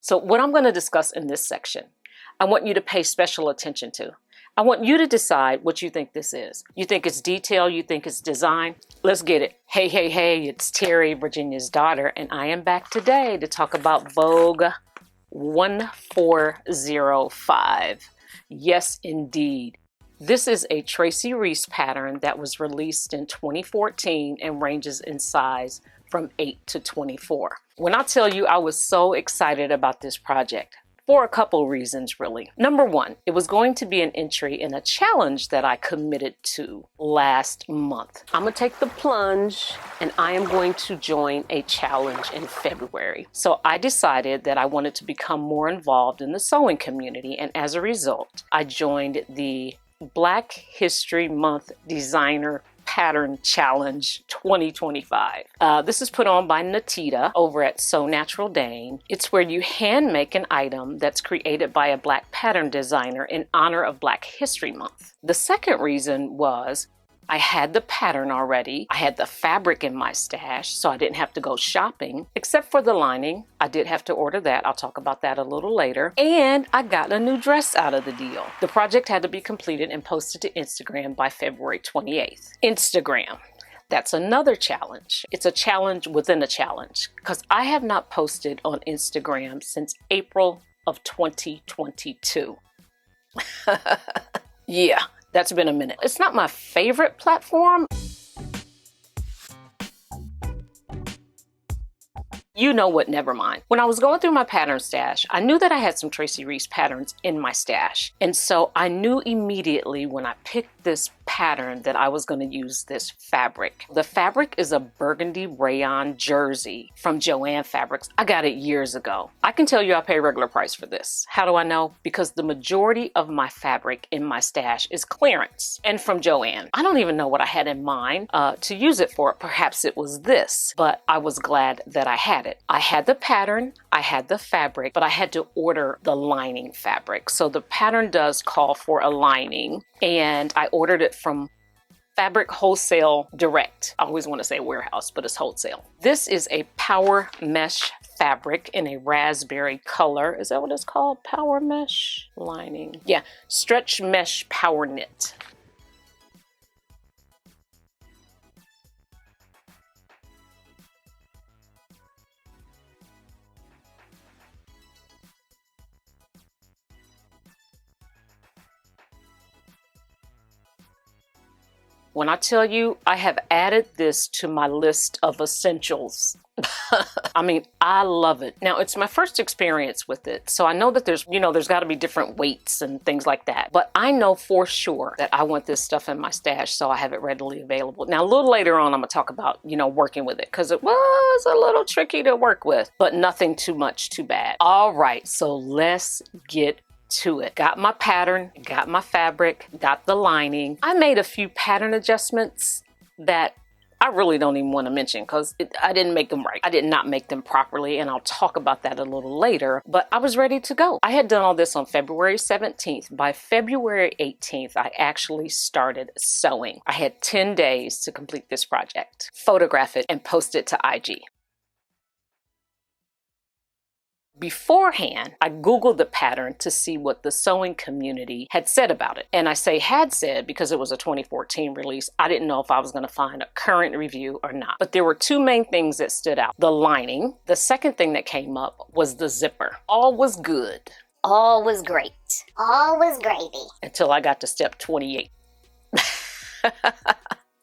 So what I'm going to discuss in this section, I want you to pay special attention to. I want you to decide what you think this is. You think it's detail? You think it's design? Let's get it. Hey, hey, hey, it's Terry, Virginia's daughter, and I am back today to talk about Vogue 1405. Yes, indeed. This is a Tracy Reese pattern that was released in 2014 and ranges in size from 8 to 24. When I tell you I was so excited about this project, for a couple reasons really. Number one, it was going to be an entry in a challenge that I committed to last month. I'm gonna take the plunge and I am going to join a challenge in February. So I decided that I wanted to become more involved in the sewing community, and as a result, I joined the Black History Month Designer Pattern Challenge 2025. This is put on by Natita over at Sew Natural Dane. It's where you hand make an item that's created by a Black pattern designer in honor of Black History Month. The second reason was I had the pattern already. I had the fabric in my stash, so I didn't have to go shopping, except for the lining. I did have to order that. I'll talk about that a little later. And I got a new dress out of the deal. The project had to be completed and posted to Instagram by February 28th. Instagram. That's another challenge. It's a challenge within a challenge, because I have not posted on Instagram since April of 2022. Yeah. That's been a minute. It's not my favorite platform. You know what, never mind. When I was going through my pattern stash, I knew that I had some Tracy Reese patterns in my stash. And so I knew immediately when I picked this pattern that I was going to use this fabric. The fabric is a burgundy rayon jersey from Joann Fabrics. I got it years ago. I can tell you I pay regular price for this. How do I know? Because the majority of my fabric in my stash is clearance and from Joann. I don't even know what I had in mind to use it for. Perhaps it was this, but I was glad that I had it. I had the pattern, I had the fabric, but I had to order the lining fabric. So the pattern does call for a lining, and I ordered it from Fabric Wholesale Direct. I always want to say warehouse, but it's wholesale. This is a power mesh fabric in a raspberry color. Is that what it's called? Power mesh lining. Yeah, stretch mesh power knit. When I tell you I have added this to my list of essentials, I mean, I love it. Now, it's my first experience with it, so I know that there's got to be different weights and things like that. But I know for sure that I want this stuff in my stash, so I have it readily available. Now, a little later on, I'm going to talk about, working with it, because it was a little tricky to work with, but nothing too much too bad. All right, so let's get to it. Got my pattern, got my fabric, got the lining. I made a few pattern adjustments that I really don't even want to mention because I didn't make them right. I did not make them properly, and I'll talk about that a little later, but I was ready to go. I had done all this on February 17th. By February 18th, I actually started sewing. I had 10 days to complete this project, photograph it, and post it to IG. Beforehand, I Googled the pattern to see what the sewing community had said about it. And I say had said because it was a 2014 release. I didn't know if I was going to find a current review or not. But there were two main things that stood out. The lining. The second thing that came up was the zipper. All was good. All was great. All was gravy. Until I got to step 28. I'm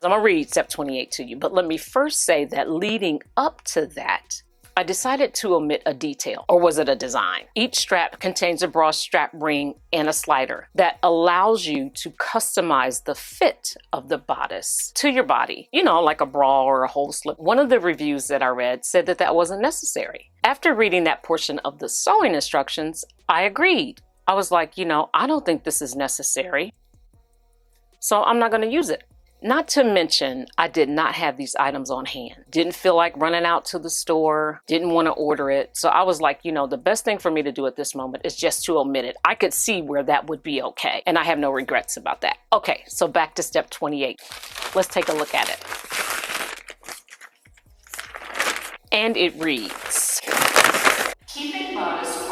going to read step 28 to you. But let me first say that leading up to that, I decided to omit a detail, or was it a design? Each strap contains a bra strap ring and a slider that allows you to customize the fit of the bodice to your body, like a bra or a whole slip. One of the reviews that I read said that wasn't necessary. After reading that portion of the sewing instructions, I agreed. I was like, I don't think this is necessary, so I'm not going to use it. Not to mention, I did not have these items on hand. Didn't feel like running out to the store. Didn't want to order it. So I was like, the best thing for me to do at this moment is just to omit it. I could see where that would be okay. And I have no regrets about that. Okay, so back to step 28. Let's take a look at it. And it reads, keeping bodice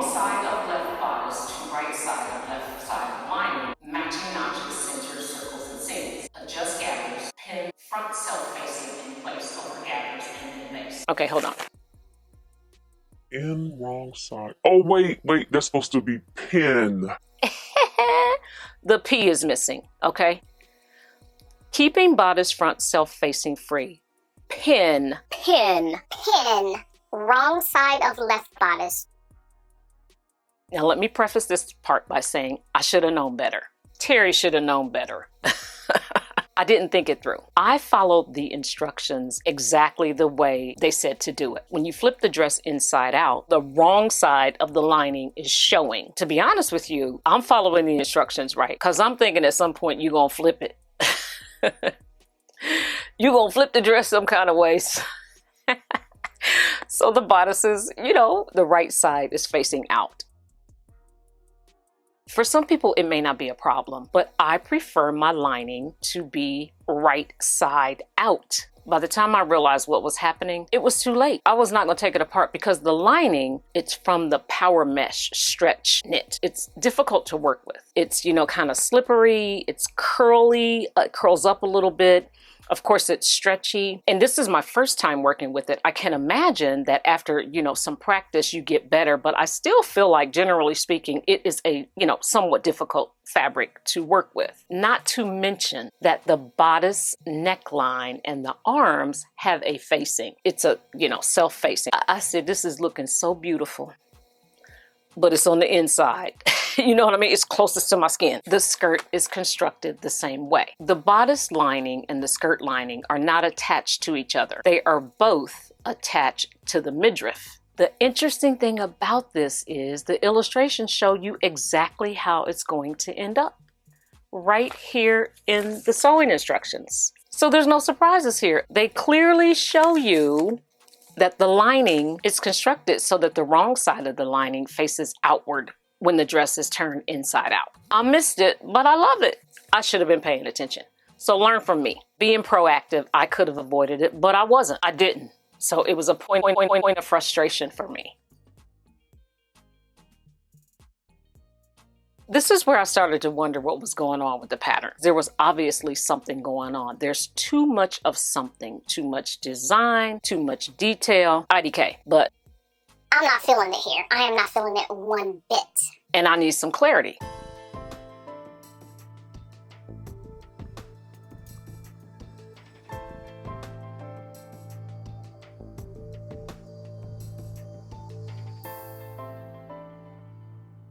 wrong side of left bodice to right side of left side of lining, matching notches, centers, circles, and seams. Adjust gathers, pin front self-facing in place over gathers, and then base. Okay, hold on. In wrong side. Oh, wait, that's supposed to be pin. The P is missing, okay? Keeping bodice front self-facing free. Pin. Pin. Pin. Wrong side of left bodice. Now let me preface this part by saying I should have known better. Terry should have known better. I didn't think it through. I followed the instructions exactly the way they said to do it. When you flip the dress inside out, the wrong side of the lining is showing. To be honest with you, I'm following the instructions right, because I'm thinking at some point you're going to flip it. You're going to flip the dress some kind of ways. So the bodices, the right side is facing out. For some people, it may not be a problem, but I prefer my lining to be right side out. By the time I realized what was happening, it was too late. I was not going to take it apart because the lining, it's from the power mesh stretch knit. It's difficult to work with. It's, kind of slippery. It's curly. It curls up a little bit. Of course, it's stretchy. And this is my first time working with it. I can imagine that after, some practice, you get better. But I still feel like, generally speaking, it is a, somewhat difficult fabric to work with. Not to mention that the bodice neckline and the arms have a facing. It's a, self-facing. I said, this is looking so beautiful, but it's on the inside. You know what I mean? It's closest to my skin. The skirt is constructed the same way. The bodice lining and the skirt lining are not attached to each other. They are both attached to the midriff. The interesting thing about this is the illustrations show you exactly how it's going to end up right here in the sewing instructions. So there's no surprises here. They clearly show you that the lining is constructed so that the wrong side of the lining faces outward when the dress is turned inside out. I missed it, but I love it. I should have been paying attention. So learn from me. Being proactive, I could have avoided it, but I wasn't. I didn't. So it was a point of frustration for me. This is where I started to wonder what was going on with the pattern. There was obviously something going on. There's too much of something, too much design, too much detail, IDK, but I'm not feeling it here. I am not feeling it one bit. And I need some clarity.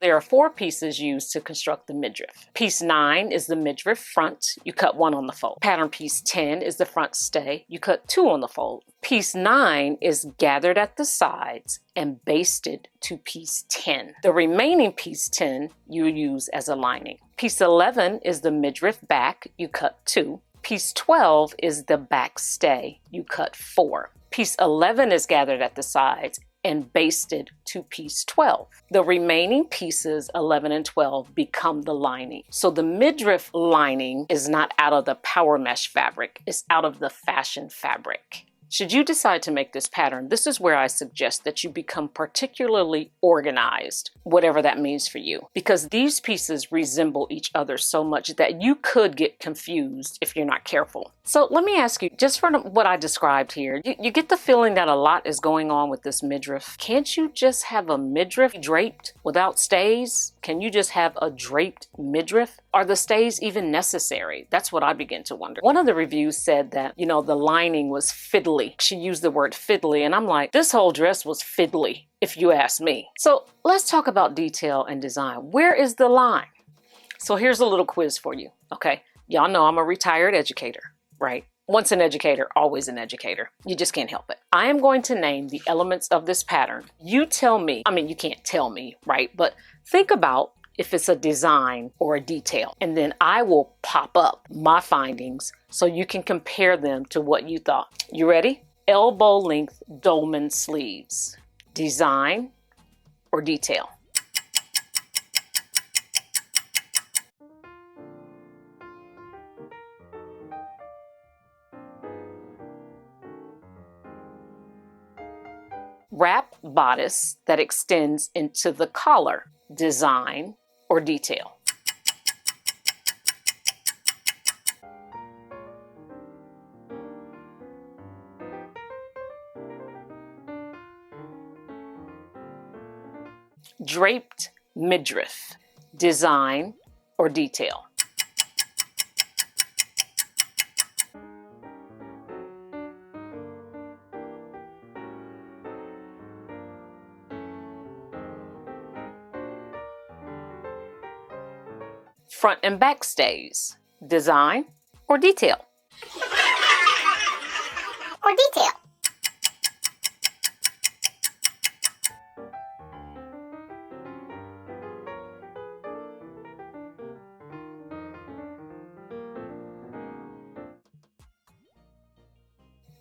There are 4 pieces used to construct the midriff. Piece 9 is the midriff front. You cut 1 on the fold. Pattern piece 10 is the front stay. You cut 2 on the fold. Piece 9 is gathered at the sides and basted to piece 10. The remaining piece 10 you use as a lining. Piece 11 is the midriff back. You cut 2. Piece 12 is the back stay. You cut 4. Piece 11 is gathered at the sides and basted to piece 12. The remaining pieces, 11 and 12, become the lining. So the midriff lining is not out of the power mesh fabric, it's out of the fashion fabric. Should you decide to make this pattern, this is where I suggest that you become particularly organized, whatever that means for you, because these pieces resemble each other so much that you could get confused if you're not careful. So let me ask you, just from what I described here, you get the feeling that a lot is going on with this midriff. Can't you just have a midriff draped without stays? Can you just have a draped midriff? Are the stays even necessary? That's what I begin to wonder. One of the reviews said that, the lining was fiddly. She used the word fiddly, and I'm like, this whole dress was fiddly, if you ask me. So let's talk about detail and design. Where is the line? So here's a little quiz for you, okay? Y'all know I'm a retired educator, right? Once an educator, always an educator. You just can't help it. I am going to name the elements of this pattern. You tell me, you can't tell me, right? But think about if it's a design or a detail, and then I will pop up my findings so you can compare them to what you thought. You ready? Elbow length dolman sleeves. Design or detail? Wrap bodice that extends into the collar, design, or detail. Draped midriff, design, or detail. Front and back stays, design, or detail. Or detail.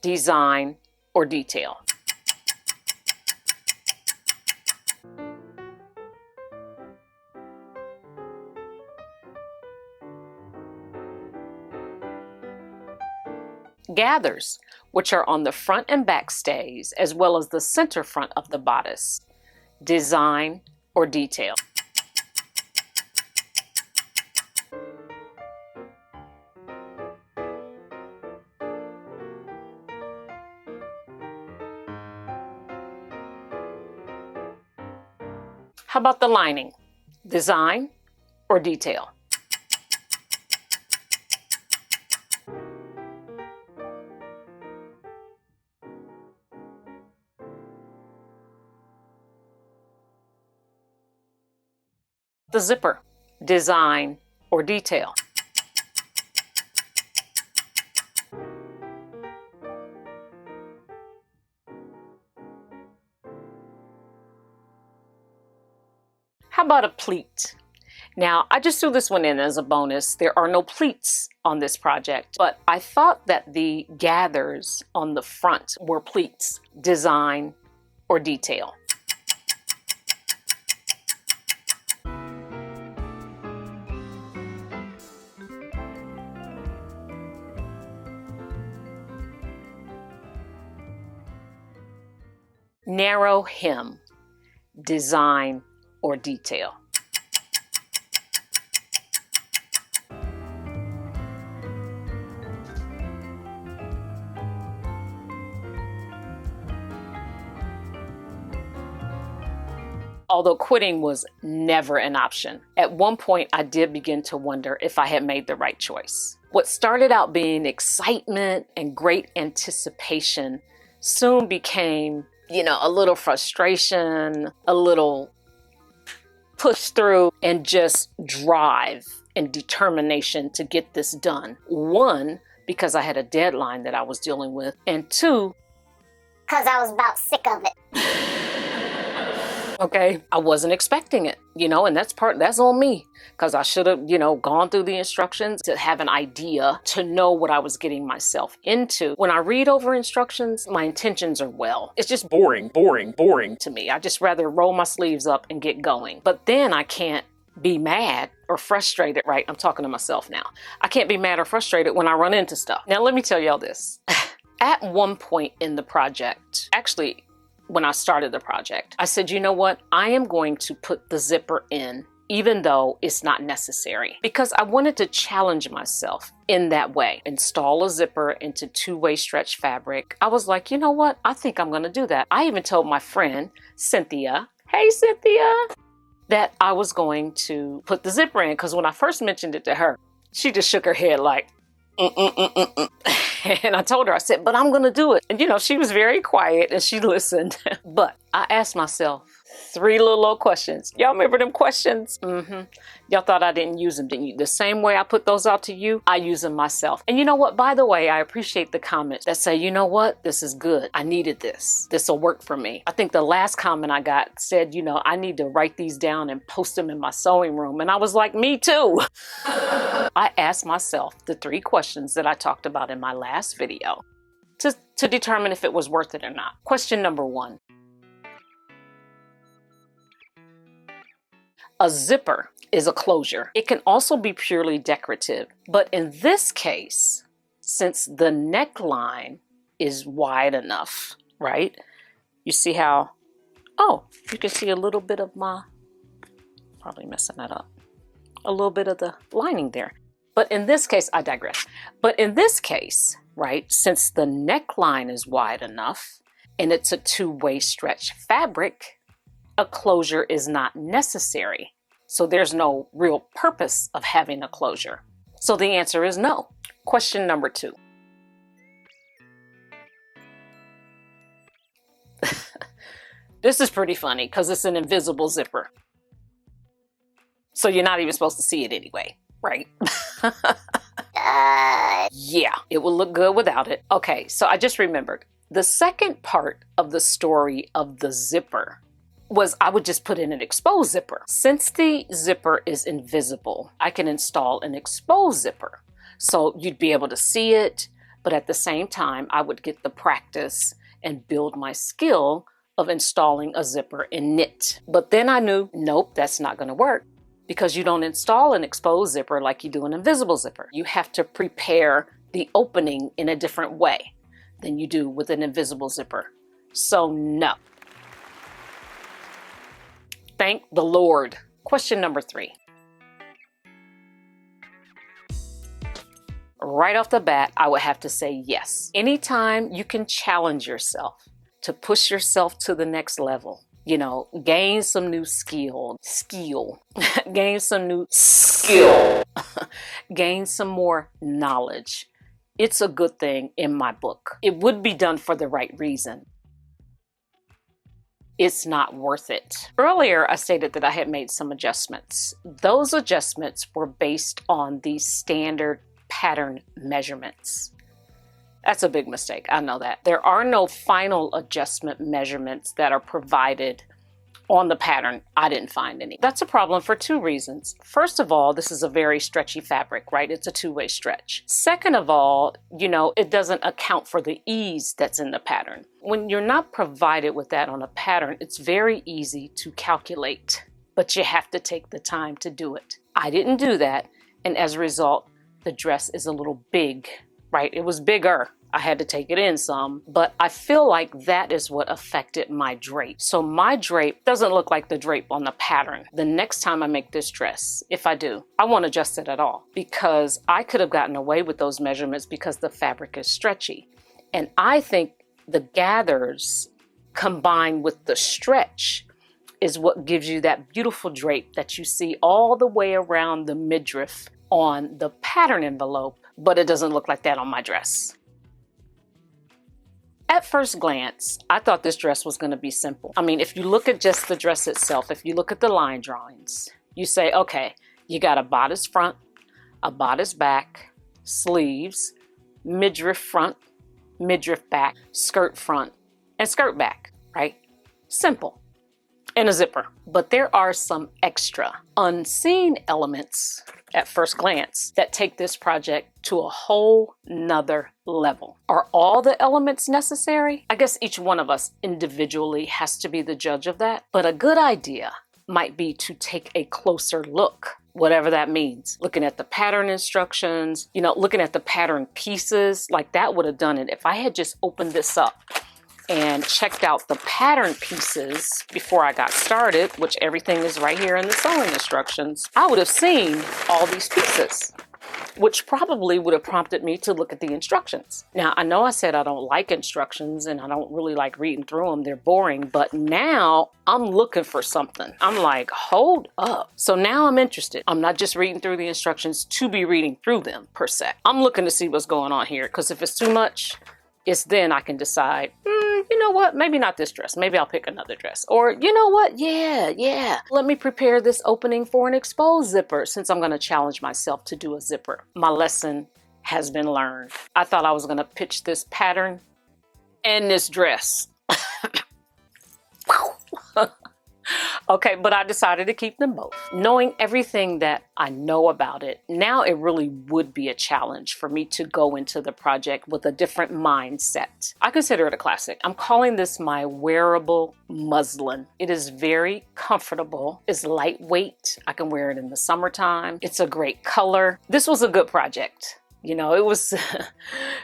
Design, or detail. Gathers, which are on the front and back stays, as well as the center front of the bodice, design, or detail. How about the lining? Design or detail? The zipper, design or detail? How about a pleat? Now, I just threw this one in as a bonus. There are no pleats on this project, but I thought that the gathers on the front were pleats, design or detail. Narrow hem, design or detail. Although quitting was never an option, at one point I did begin to wonder if I had made the right choice. What started out being excitement and great anticipation soon became, a little frustration, a little push through, and just drive and determination to get this done. One, because I had a deadline that I was dealing with, and two, Because I was about sick of it. okay, I wasn't expecting it, and that's on me, because I should have, gone through the instructions to have an idea, to know what I was getting myself into. When I read over instructions, my intentions are well. It's just boring to me. I just rather roll my sleeves up and get going. But then I can't be mad or frustrated, right? I'm talking to myself now. I can't be mad or frustrated when I run into stuff. Now, let me tell y'all this. At one point in the project, actually, when I started the project, I said, you know what? I am going to put the zipper in, even though it's not necessary, because I wanted to challenge myself in that way. Install a zipper into two-way stretch fabric. I was like, you know what? I think I'm going to do that. I even told my friend, Cynthia, hey, Cynthia, that I was going to put the zipper in, because when I first mentioned it to her, she just shook her head like, And I told her, I said, but I'm going to do it. And she was very quiet and she listened. But I asked myself 3 little old questions. Y'all remember them questions? Y'all thought I didn't use them, didn't you? The same way I put those out to you, I use them myself. And you know what? By the way, I appreciate the comments that say, you know what? This is good. I needed this. This will work for me. I think the last comment I got said, I need to write these down and post them in my sewing room. And I was like, me too. I asked myself the 3 questions that I talked about in my last video to determine if it was worth it or not. Question number 1. A zipper is a closure. It can also be purely decorative, but in this case, since the neckline is wide enough, right? You see how, oh, you can see a little bit of my, probably messing that up, a little bit of the lining there. But in this case, I digress. But in this case, right, since the neckline is wide enough and it's a two-way stretch fabric, a closure is not necessary. So there's no real purpose of having a closure. So the answer is no. Question number 2. This is pretty funny because it's an invisible zipper. So you're not even supposed to see it anyway, right? Yeah, it will look good without it. Okay, so I just remembered. The second part of the story of the zipper was I would just put in an exposed zipper. Since the zipper is invisible, I can install an exposed zipper. So you'd be able to see it, but at the same time, I would get the practice and build my skill of installing a zipper in knit. But then I knew, nope, that's not gonna work because you don't install an exposed zipper like you do an invisible zipper. You have to prepare the opening in a different way than you do with an invisible zipper. So no. Thank the Lord. Question number 3. Right off the bat, I would have to say yes. Anytime you can challenge yourself to push yourself to the next level, you know, gain some new gain some new skill, gain some more knowledge. It's a good thing in my book. It would be done for the right reason. It's not worth it. Earlier, I stated that I had made some adjustments. Those adjustments were based on the standard pattern measurements. That's a big mistake, I know that. There are no final adjustment measurements that are provided on the pattern. I didn't find any. That's a problem for 2 reasons. First of all, this is a very stretchy fabric, right? It's a two-way stretch. Second of all, you know, it doesn't account for the ease that's in the pattern. When you're not provided with that on a pattern, it's very easy to calculate, but you have to take the time to do it. I didn't do that, and as a result, the dress is a little big, right? It was bigger. I had to take it in some, but I feel like that is what affected my drape. So my drape doesn't look like the drape on the pattern. The next time I make this dress, if I do, I won't adjust it at all because I could have gotten away with those measurements because the fabric is stretchy. And I think the gathers combined with the stretch is what gives you that beautiful drape that you see all the way around the midriff on the pattern envelope, but it doesn't look like that on my dress. At first glance, I thought this dress was going to be simple. I mean, if you look at just the dress itself, if you look at the line drawings, you say, okay, you got a bodice front, a bodice back, sleeves, midriff front, midriff back, skirt front, and skirt back, right? Simple. And a zipper. But there are some extra unseen elements at first glance that take this project to a whole nother level. Are all the elements necessary? I guess each one of us individually has to be the judge of that. But a good idea might be to take a closer look, whatever that means. Looking at the pattern instructions, you know, looking at the pattern pieces, like that would have done it. If I had just opened this up and checked out the pattern pieces before I got started, which everything is right here in the sewing instructions, I would have seen all these pieces, which probably would have prompted me to look at the instructions. Now, I know I said I don't like instructions and I don't really like reading through them. They're boring, but now I'm looking for something. I'm like, hold up. So now I'm interested. I'm not just reading through the instructions to be reading through them per se. I'm looking to see what's going on here, because if it's too much, it's then I can decide, you know what, maybe not this dress. Maybe I'll pick another dress. Or, you know what, yeah. Let me prepare this opening for an exposed zipper since I'm going to challenge myself to do a zipper. My lesson has been learned. I thought I was going to pitch this pattern and this dress. Okay, but I decided to keep them both. Knowing everything that I know about it, now it really would be a challenge for me to go into the project with a different mindset. I consider it a classic. I'm calling this my wearable muslin. It is very comfortable. It's lightweight. I can wear it in the summertime. It's a great color. This was a good project. You know, it was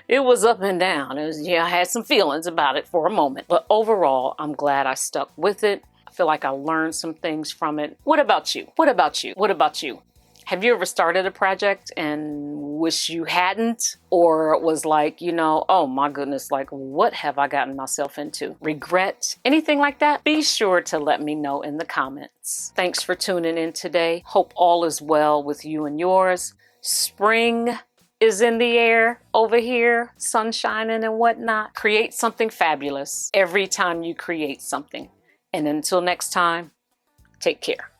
it was up and down. It was, yeah, I had some feelings about it for a moment, but overall, I'm glad I stuck with it. I feel like I learned some things from it. What about you? What about you? What about you? Have you ever started a project and wish you hadn't? Or was like, you know, oh my goodness, like what have I gotten myself into? Regret? Anything like that? Be sure to let me know in the comments. Thanks for tuning in today. Hope all is well with you and yours. Spring is in the air over here, sun shining and whatnot. Create something fabulous every time you create something. And until next time, take care.